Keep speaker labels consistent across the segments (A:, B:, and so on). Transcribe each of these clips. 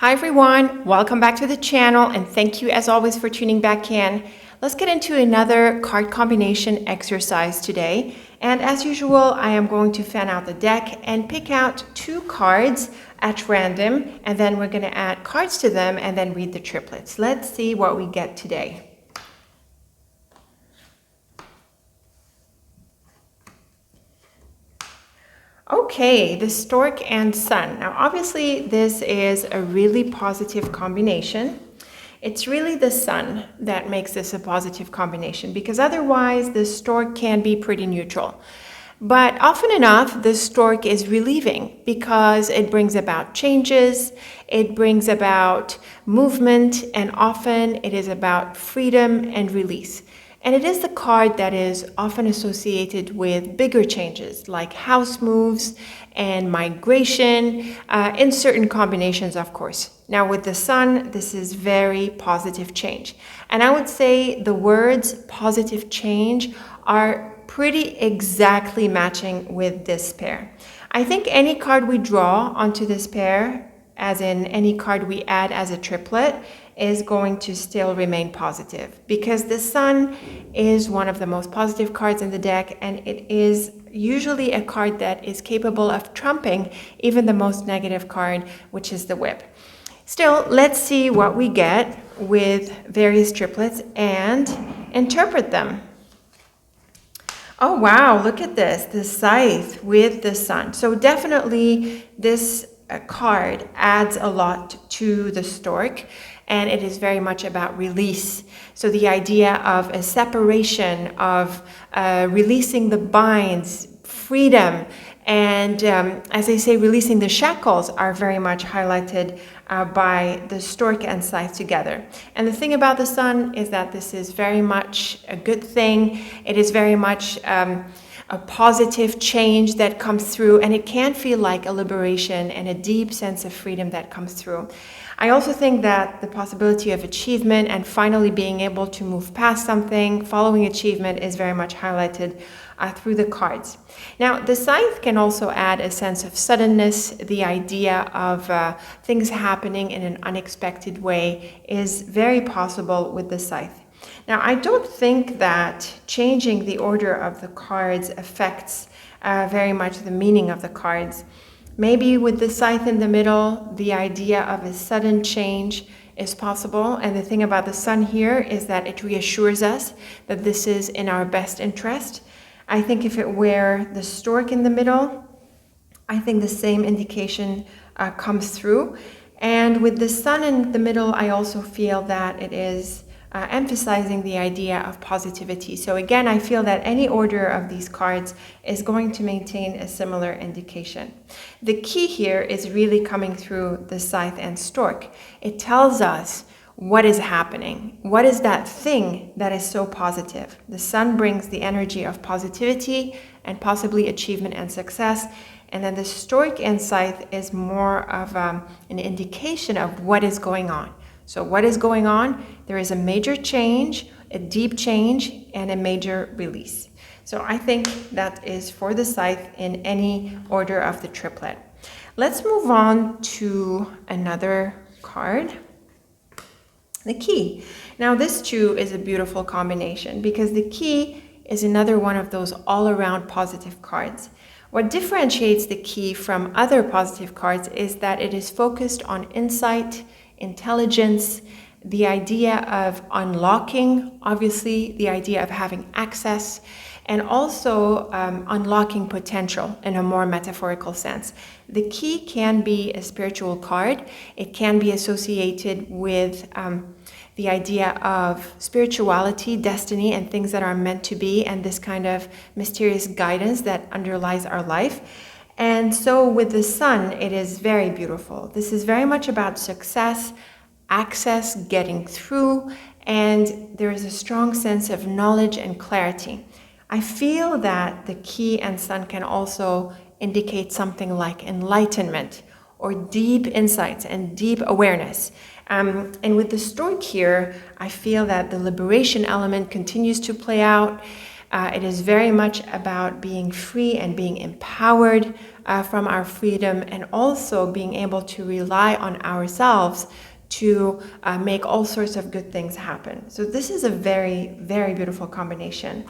A: Hi everyone, welcome back to the channel and thank you as always for tuning back in. Let's get into another card combination exercise today. And as usual, I am going to fan out the deck and pick out two cards at random, and then we're going to add cards to them and then read the triplets. Let's see what we get today. Okay, the Stork and Sun. Now, obviously, this is a really positive combination. It's really the Sun that makes this a positive combination because otherwise the Stork can be pretty neutral. But often enough, the Stork is relieving because it brings about changes, it brings about movement, and often it is about freedom and release. And it is the card that is often associated with bigger changes like house moves and migration in certain combinations, of course. Now with the Sun, this is very positive change. And I would say the words positive change are pretty exactly matching with this pair. I think any card we draw onto this pair, as in any card we add as a triplet, is going to still remain positive because the Sun is one of the most positive cards in the deck, and it is usually a card that is capable of trumping even the most negative card, which is the Whip. Still, let's see what we get with various triplets and interpret them. Oh wow, look at this, the Scythe with the Sun. So definitely this card adds a lot to the Stork, and it is very much about release. So the idea of a separation, of releasing the binds, freedom, and as I say, releasing the shackles are very much highlighted by the Stork and Scythe together. And the thing about the Sun is that this is very much a good thing. It is very much a positive change that comes through, and it can feel like a liberation and a deep sense of freedom that comes through. I also think that the possibility of achievement and finally being able to move past something following achievement is very much highlighted through the cards. Now, the Scythe can also add a sense of suddenness. The idea of things happening in an unexpected way is very possible with the Scythe. Now, I don't think that changing the order of the cards affects very much the meaning of the cards. Maybe with the Scythe in the middle, the idea of a sudden change is possible. And the thing about the Sun here is that it reassures us that this is in our best interest. I think if it were the Stork in the middle, I think the same indication comes through. And with the Sun in the middle, I also feel that it is emphasizing the idea of positivity. So again, I feel that any order of these cards is going to maintain a similar indication. The key here is really coming through the Scythe and Stork. It tells us what is happening. What is that thing that is so positive? The Sun brings the energy of positivity and possibly achievement and success. And then the Stork and Scythe is more of an indication of what is going on. So what is going on? There is a major change, a deep change, and a major release. So I think that is for the Scythe in any order of the triplet. Let's move on to another card, the Key. Now this too is a beautiful combination because the Key is another one of those all-around positive cards. What differentiates the Key from other positive cards is that it is focused on insight, intelligence, the idea of unlocking, obviously the idea of having access, and also unlocking potential in a more metaphorical sense. The Key can be a spiritual card. It can be associated with the idea of spirituality, destiny, and things that are meant to be, and this kind of mysterious guidance that underlies our life. And so with the Sun, it is very beautiful. This is very much about success, access, getting through, and there is a strong sense of knowledge and clarity. I feel that the Key and Sun can also indicate something like enlightenment or deep insights and deep awareness. And with the Stork here, I feel that the liberation element continues to play out. It is very much about being free and being empowered from our freedom, and also being able to rely on ourselves to make all sorts of good things happen. So this is a very, very beautiful combination.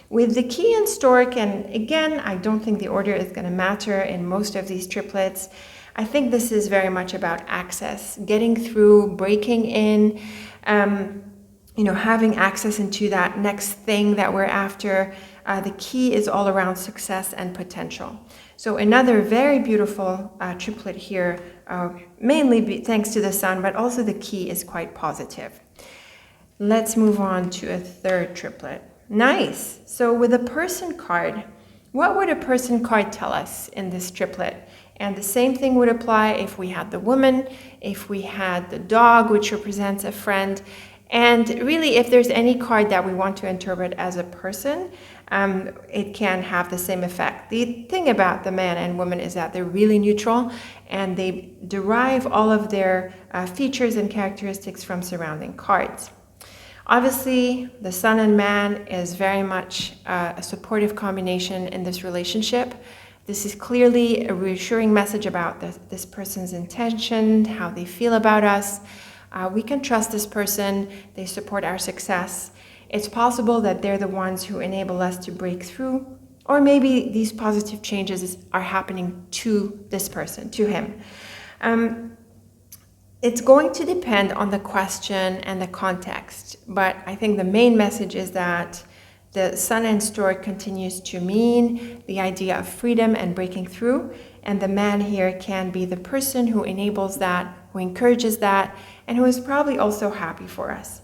A: With the Key and Stork, and again, I don't think the order is going to matter in most of these triplets. I think this is very much about access, getting through, breaking in, having access into that next thing that we're after. The Key is all around success and potential. So another very beautiful triplet here, mainly thanks to the Sun, but also the Key is quite positive. Let's move on to a third triplet. Nice. So with a person card, what would a person card tell us in this triplet? And the same thing would apply if we had the woman, if we had the dog, which represents a friend. And really, if there's any card that we want to interpret as a person, it can have the same effect. The thing about the man and woman is that they're really neutral, and they derive all of their features and characteristics from surrounding cards. Obviously, the Sun and Man is very much a supportive combination in this relationship. This is clearly a reassuring message about this person's intention, how they feel about us. We can trust this person. They support our success. It's possible that they're the ones who enable us to break through, or maybe these positive changes are happening to this person, to him. It's going to depend on the question and the context, but I think the main message is that the Sun and Stork continues to mean the idea of freedom and breaking through, and the man here can be the person who enables that, who encourages that, and who is probably also happy for us.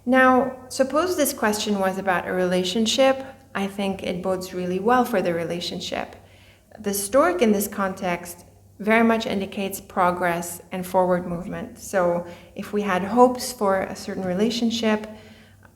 A: Now, suppose this question was about a relationship. I think it bodes really well for the relationship. The Stork in this context very much indicates progress and forward movement. So if we had hopes for a certain relationship,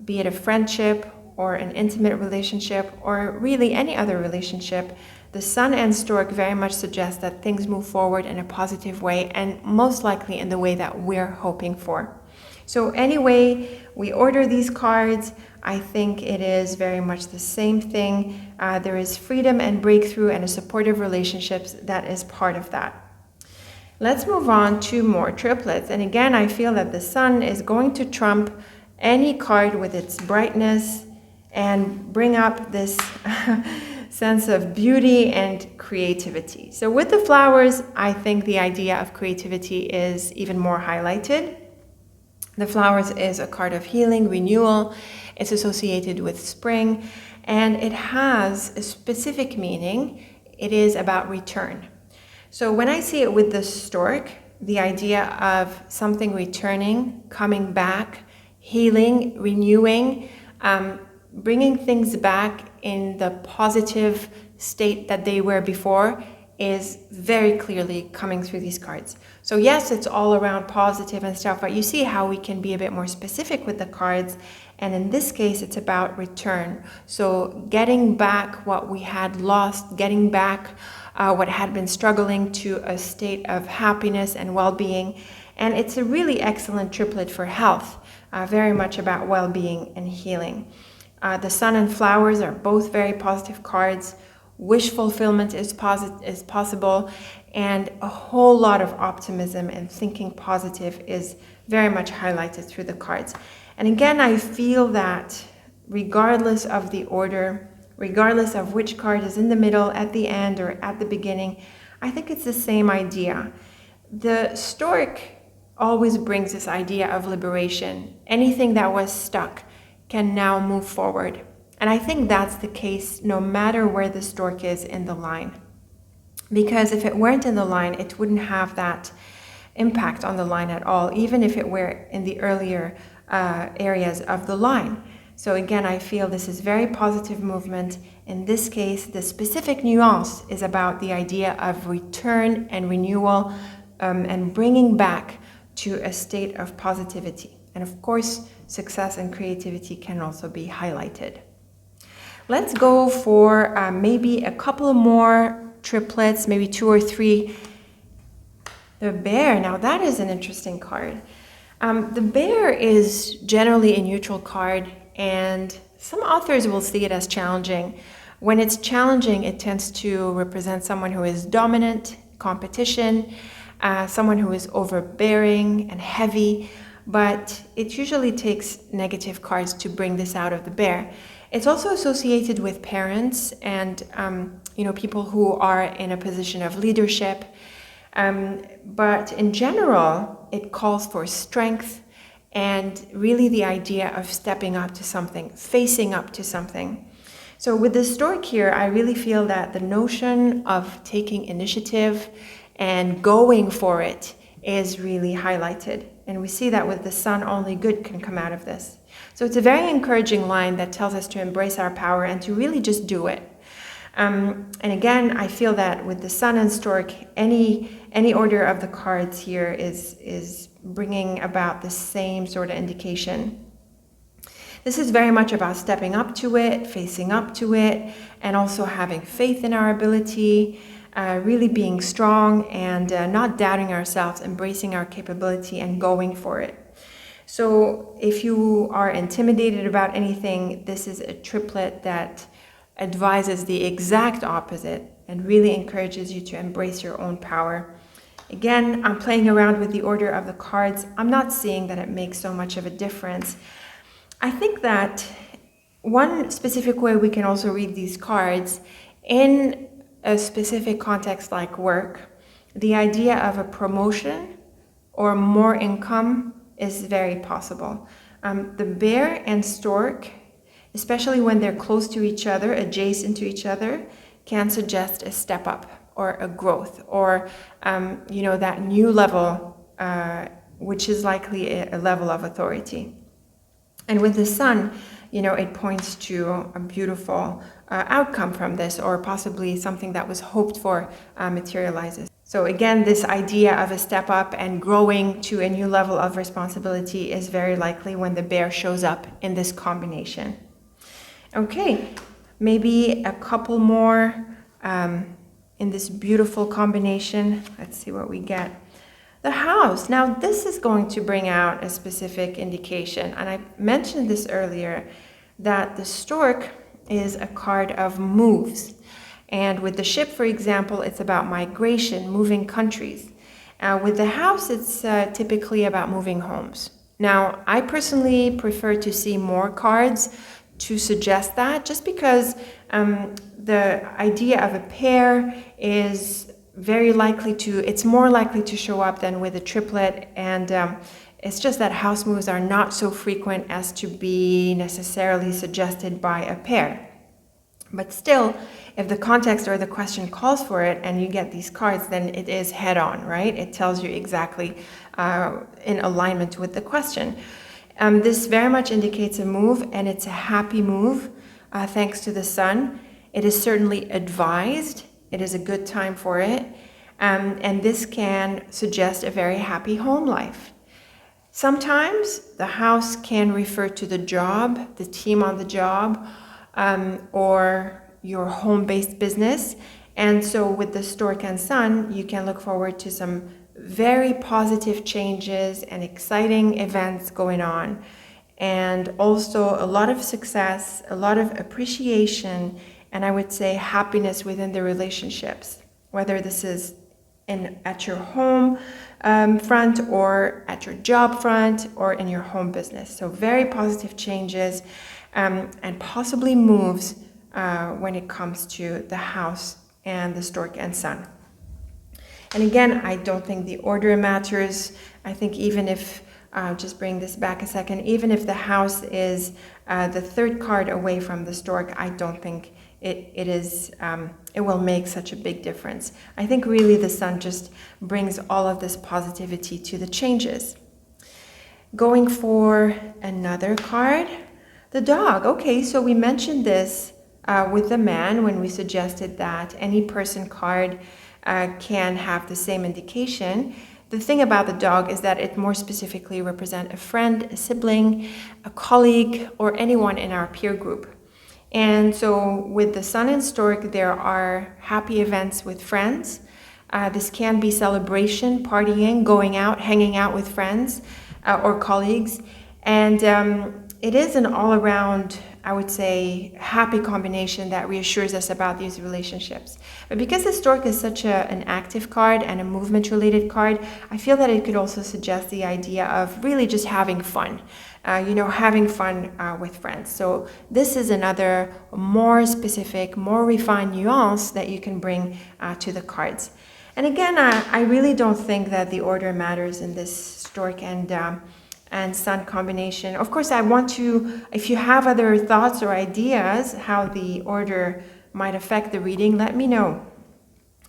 A: be it a friendship or an intimate relationship, or really any other relationship, the Sun and Stork very much suggest that things move forward in a positive way, and most likely in the way that we're hoping for. So anyway, we order these cards. I think it is very much the same thing. There is freedom and breakthrough and a supportive relationships that is part of that. Let's move on to more triplets. And again, I feel that the Sun is going to trump any card with its brightness and bring up this sense of beauty and creativity. So with the flowers, I think the idea of creativity is even more highlighted. The flowers is a card of healing, renewal. It's associated with spring, and it has a specific meaning. It is about return. So when I see it with the Stork, the idea of something returning, coming back, healing, renewing, bringing things back in the positive state that they were before is very clearly coming through these cards. So yes, it's all around positive and stuff, but you see how we can be a bit more specific with the cards. And in this case, it's about return. So getting back what we had lost, getting back what had been struggling to a state of happiness and well-being. And it's a really excellent triplet for health, very much about well-being and healing. The Sun and Flowers are both very positive cards. Wish fulfillment is possible, and a whole lot of optimism and thinking positive is very much highlighted through the cards. And again, I feel that regardless of the order, regardless of which card is in the middle, at the end, or at the beginning, I think it's the same idea. The Stork always brings this idea of liberation. Anything that was stuck can now move forward. And I think that's the case no matter where the Stork is in the line. Because if it weren't in the line, it wouldn't have that impact on the line at all, even if it were in the earlier areas of the line. So again, I feel this is very positive movement. In this case, the specific nuance is about the idea of return and renewal, and bringing back to a state of positivity. And of course, success and creativity can also be highlighted. Let's go for maybe a couple more triplets, maybe 2 or 3. The Bear, now that is an interesting card. The Bear is generally a neutral card, and Some authors will see it as challenging. When it's challenging, it tends to represent someone who is dominant, competition, someone who is overbearing and heavy, but it usually takes negative cards to bring this out of the bear. It's also associated with parents and people who are in a position of leadership. But in general, it calls for strength and really the idea of stepping up to something, facing up to something. So with the stork here, I really feel that the notion of taking initiative and going for it is really highlighted. And we see that with the sun, only good can come out of this. So it's a very encouraging line that tells us to embrace our power and to really just do it. And again, I feel that with the sun and stork, any order of the cards here is bringing about the same sort of indication. This is very much about stepping up to it, facing up to it, and also having faith in our ability, really being strong and not doubting ourselves, embracing our capability and going for it. So if you are intimidated about anything, this is a triplet that advises the exact opposite and really encourages you to embrace your own power. Again, I'm playing around with the order of the cards. I'm not seeing that it makes so much of a difference. I think that one specific way we can also read these cards in a specific context like work, the idea of a promotion or more income is very possible. The bear and stork, especially when they're close to each other, adjacent to each other, can suggest a step up or a growth or, that new level, which is likely a level of authority. And with the sun, it points to a beautiful outcome from this, or possibly something that was hoped for materializes. So again, this idea of a step up and growing to a new level of responsibility is very likely when the bear shows up in this combination. Okay, maybe a couple more in this beautiful combination. Let's see what we get. The house. Now this is going to bring out a specific indication, and I mentioned this earlier, that the stork is a card of moves. And with the ship, for example, it's about migration, moving countries. With the house, it's typically about moving homes. Now, I personally prefer to see more cards to suggest that, just because the idea of a pair is it's more likely to show up than with a triplet, and it's just that house moves are not so frequent as to be necessarily suggested by a pair. But still, if the context or the question calls for it and you get these cards, then it is head on, right? It tells you exactly in alignment with the question. This very much indicates a move, and it's a happy move thanks to the sun. It is certainly advised. It is a good time for it. And this can suggest a very happy home life. Sometimes the house can refer to the job, the team on the job, or your home-based business. And so with the stork and sun, you can look forward to some very positive changes and exciting events going on. And also a lot of success, a lot of appreciation, and I would say happiness within the relationships, whether this is at your home front or at your job front or in your home business. So very positive changes and possibly moves when it comes to the house and the stork and sun. And again, I don't think the order matters. I think even if, just bring this back a second, even if the house is the third card away from the stork, I don't think it will make such a big difference. I think really the sun just brings all of this positivity to the changes. Going for another card, the dog. Okay, so we mentioned this with the man when we suggested that any person card can have the same indication. The thing about the dog is that it more specifically represents a friend, a sibling, a colleague, or anyone in our peer group. And so with the sun and stork, there are happy events with friends. This can be celebration, partying, going out, hanging out with friends or colleagues. And it is an all-around I would say, happy combination that reassures us about these relationships. But because the Stork is such an active card and a movement-related card, I feel that it could also suggest the idea of really just having fun. Having fun with friends. So this is another more specific, more refined nuance that you can bring to the cards. And again, I really don't think that the order matters in this Stork and Sun combination. Of course, I want to, if you have other thoughts or ideas how the order might affect the reading, let me know.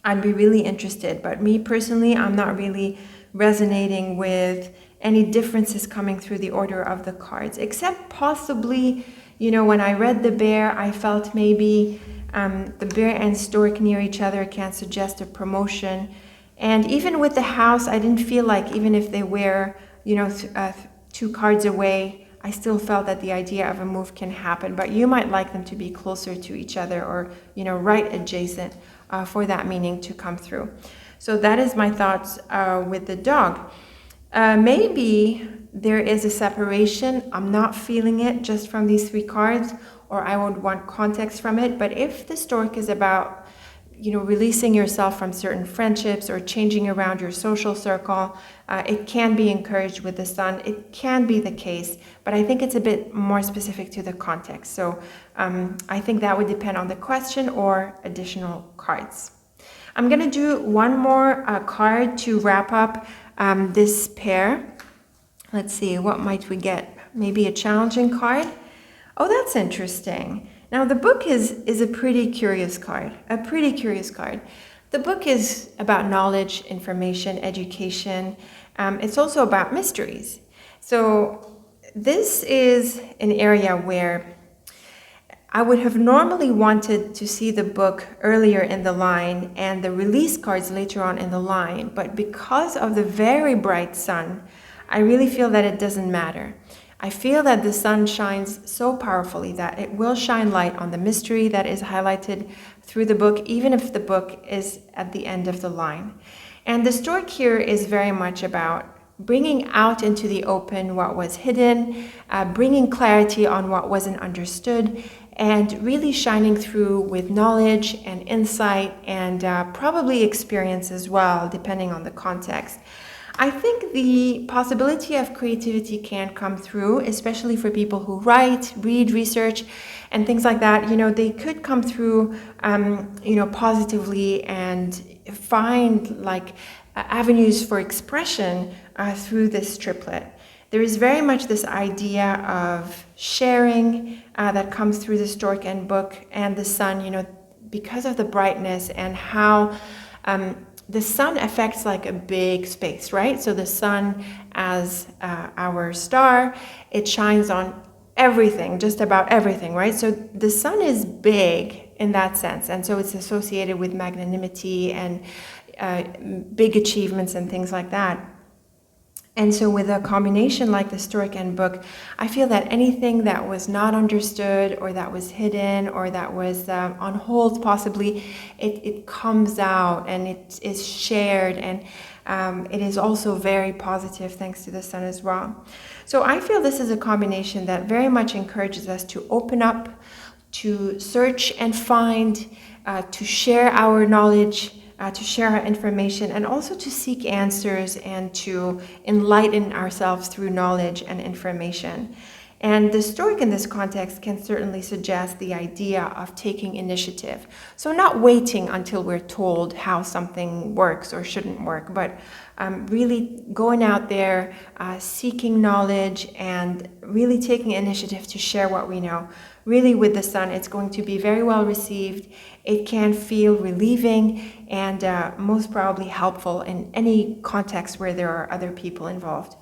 A: I'd be really interested. But me personally, I'm not really resonating with any differences coming through the order of the cards, except possibly, when I read the bear, I felt maybe the bear and stork near each other can suggest a promotion. And even with the house, I didn't feel like, even if they were, 2 cards away, I still felt that the idea of a move can happen. But you might like them to be closer to each other or, right adjacent for that meaning to come through. So that is my thoughts with the dog. Maybe there is a separation. I'm not feeling it just from these 3 cards, or I would want context from it. But if the Stork is about, releasing yourself from certain friendships or changing around your social circle, it can be encouraged with the Sun. It can be the case, but I think it's a bit more specific to the context. So I think that would depend on the question or additional cards. I'm going to do one more card to wrap up this pair. Let's see, what might we get? Maybe a challenging card? Oh, that's interesting. Now, the book is a pretty curious card, The book is about knowledge, information, education. It's also about mysteries. So this is an area where I would have normally wanted to see the book earlier in the line and the release cards later on in the line, but because of the very bright sun, I really feel that it doesn't matter. I feel that the sun shines so powerfully that it will shine light on the mystery that is highlighted through the book, even if the book is at the end of the line. And the Stork here is very much about bringing out into the open what was hidden, bringing clarity on what wasn't understood, and really shining through with knowledge and insight and probably experience as well, depending on the context. I think the possibility of creativity can come through, especially for people who write, read, research, and things like that. They could come through, positively and find avenues for expression through this triplet. There is very much this idea of sharing that comes through the Stork and Book and the sun, because of the brightness and how the sun affects like a big space, right? So the sun as our star, it shines on everything, just about everything, right? So the sun is big in that sense. And so it's associated with magnanimity and big achievements and things like that. And so with a combination like the Stork and Book, I feel that anything that was not understood or that was hidden or that was on hold possibly, it comes out and it is shared, and it is also very positive thanks to the sun as well. So I feel this is a combination that very much encourages us to open up, to search and find, to share our knowledge, to share our information, and also to seek answers and to enlighten ourselves through knowledge and information. And the Stork in this context can certainly suggest the idea of taking initiative. So not waiting until we're told how something works or shouldn't work, but really going out there, seeking knowledge and really taking initiative to share what we know. Really with the sun, it's going to be very well received. It can feel relieving and most probably helpful in any context where there are other people involved.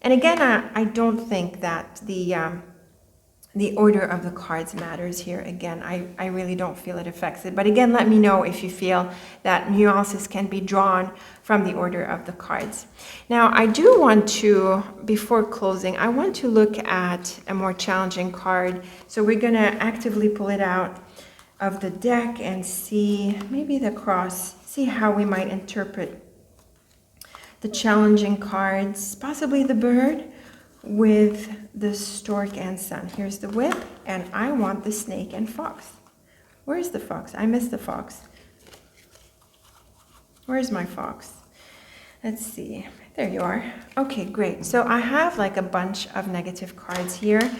A: And again, I don't think that the order of the cards matters here. Again, I really don't feel it affects it. But again, let me know if you feel that nuances can be drawn from the order of the cards. Now, I do want to, before closing, I want to look at a more challenging card. So we're going to actively pull it out of the deck and see maybe the cross, see how we might interpret the challenging cards, possibly the bird with the Stork and Sun. Here's the whip, and I want the snake and fox. Where's the fox? I missed the fox. Where's my fox? Let's see. There you are. Okay, great. So I have like a bunch of negative cards here.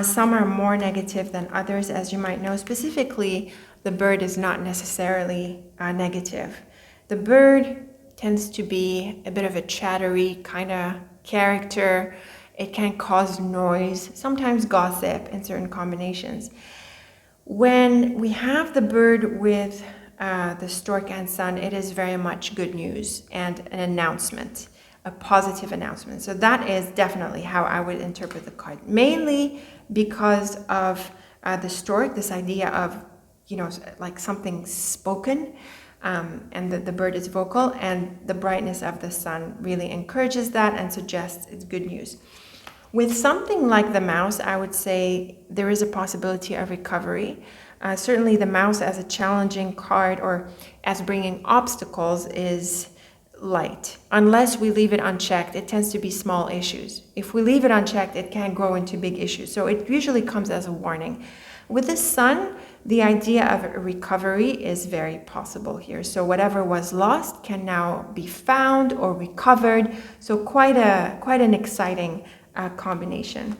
A: Some are more negative than others, as you might know. Specifically, the bird is not necessarily negative. The bird tends to be a bit of a chattery kind of character. It can cause noise, sometimes gossip in certain combinations. When we have the bird with the Stork and Sun, it is very much good news and an announcement, a positive announcement. So that is definitely how I would interpret the card, mainly because of the stork, this idea of, you know, like something spoken, and the bird is vocal, and the brightness of the sun really encourages that and suggests it's good news. With something like the mouse, I would say there is a possibility of recovery. Certainly the mouse as a challenging card or as bringing obstacles is light. Unless we leave it unchecked, it tends to be small issues. If we leave it unchecked, it can grow into big issues. So it usually comes as a warning. With the sun, the idea of a recovery is very possible here. So whatever was lost can now be found or recovered. So quite an exciting combination.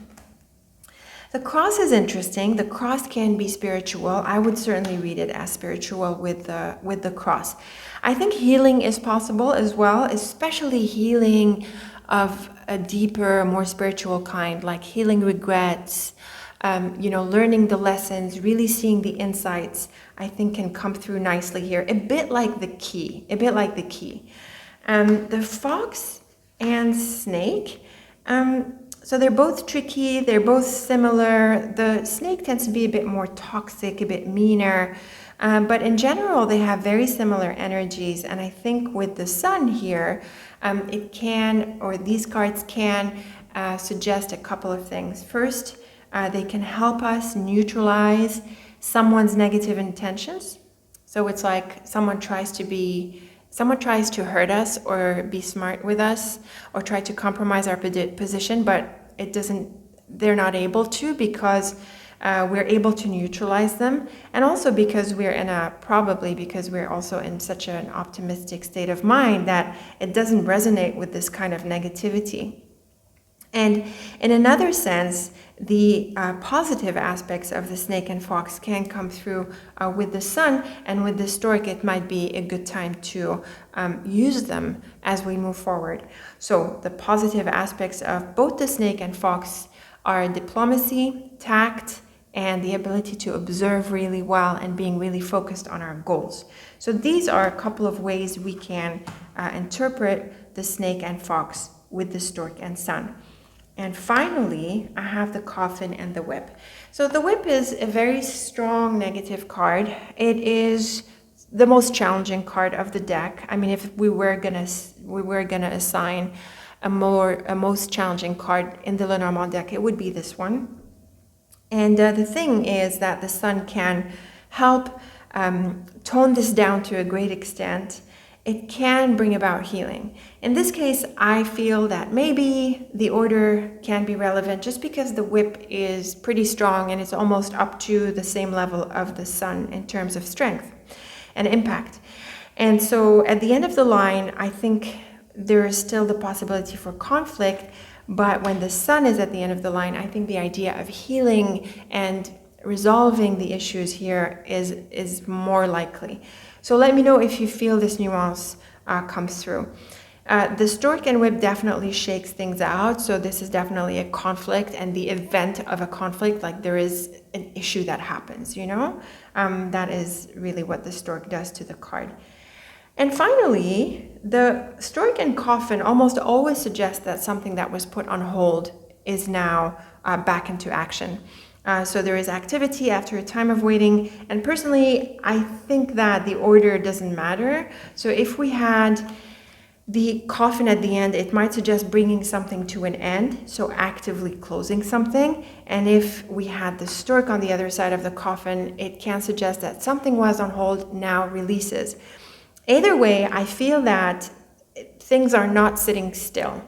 A: The cross is interesting. The cross can be spiritual. I would certainly read it as spiritual with the cross. I think healing is possible as well, especially healing of a deeper, more spiritual kind, like healing regrets, learning the lessons, really seeing the insights, I think can come through nicely here. A bit like the key. The fox and snake, so they're both tricky, they're both similar. The snake tends to be a bit more toxic, a bit meaner, but in general they have very similar energies. And I think with the sun here, these cards can suggest a couple of things. First, they can help us neutralize someone's negative intentions. So it's like someone tries to hurt us or be smart with us or try to compromise our position, but they're not able to because we're able to neutralize them. And also because we're also in such an optimistic state of mind that it doesn't resonate with this kind of negativity. And in another sense, the positive aspects of the snake and fox can come through with the sun, and with the stork it might be a good time to use them as we move forward. So the positive aspects of both the snake and fox are diplomacy, tact, and the ability to observe really well and being really focused on our goals. So these are a couple of ways we can interpret the snake and fox with the stork and sun. And finally, I have the coffin and the whip. So the whip is a very strong negative card. It is the most challenging card of the deck. I mean, if we were gonna assign a most challenging card in the Lenormand deck, it would be this one. And the thing is that the sun can help tone this down to a great extent. It can bring about healing. In this case, I feel that maybe the order can be relevant just because the whip is pretty strong and it's almost up to the same level of the sun in terms of strength and impact. And so at the end of the line, I think there is still the possibility for conflict, but when the sun is at the end of the line, I think the idea of healing and resolving the issues here is more likely. So let me know if you feel this nuance comes through. The stork and whip definitely shakes things out. So this is definitely a conflict and the event of a conflict, like there is an issue that happens, that is really what the stork does to the card. And finally, the stork and coffin almost always suggest that something that was put on hold is now back into action. So there is activity after a time of waiting. And personally, I think that the order doesn't matter. So if we had the coffin at the end, it might suggest bringing something to an end, so actively closing something. And if we had the stork on the other side of the coffin, it can suggest that something was on hold, now releases. Either way, I feel that things are not sitting still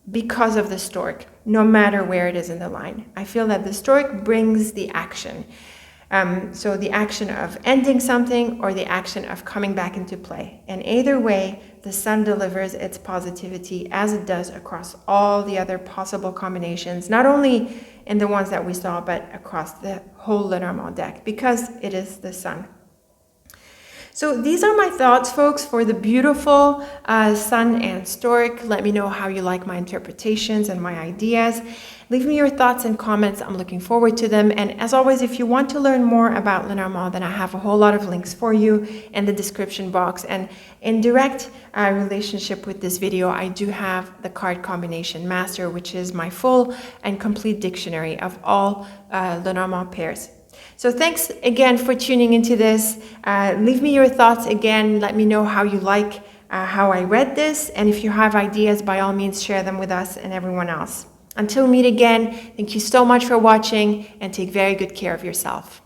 A: because of the stork. no matter where it is in the line. I feel that the Stork brings the action. So the action of ending something or the action of coming back into play. And either way, the Sun delivers its positivity as it does across all the other possible combinations, not only in the ones that we saw, but across the whole Lenormand deck, because it is the Sun. So these are my thoughts, folks, for the beautiful Sun and Stork. Let me know how you like my interpretations and my ideas. Leave me your thoughts and comments. I'm looking forward to them. And as always, if you want to learn more about Lenormand, then I have a whole lot of links for you in the description box. And in direct relationship with this video, I do have the card combination master, which is my full and complete dictionary of all Lenormand pairs. So thanks again for tuning into this. Leave me your thoughts again. Let me know how you like how I read this. And if you have ideas, by all means, share them with us and everyone else. Until we meet again, thank you so much for watching and take very good care of yourself.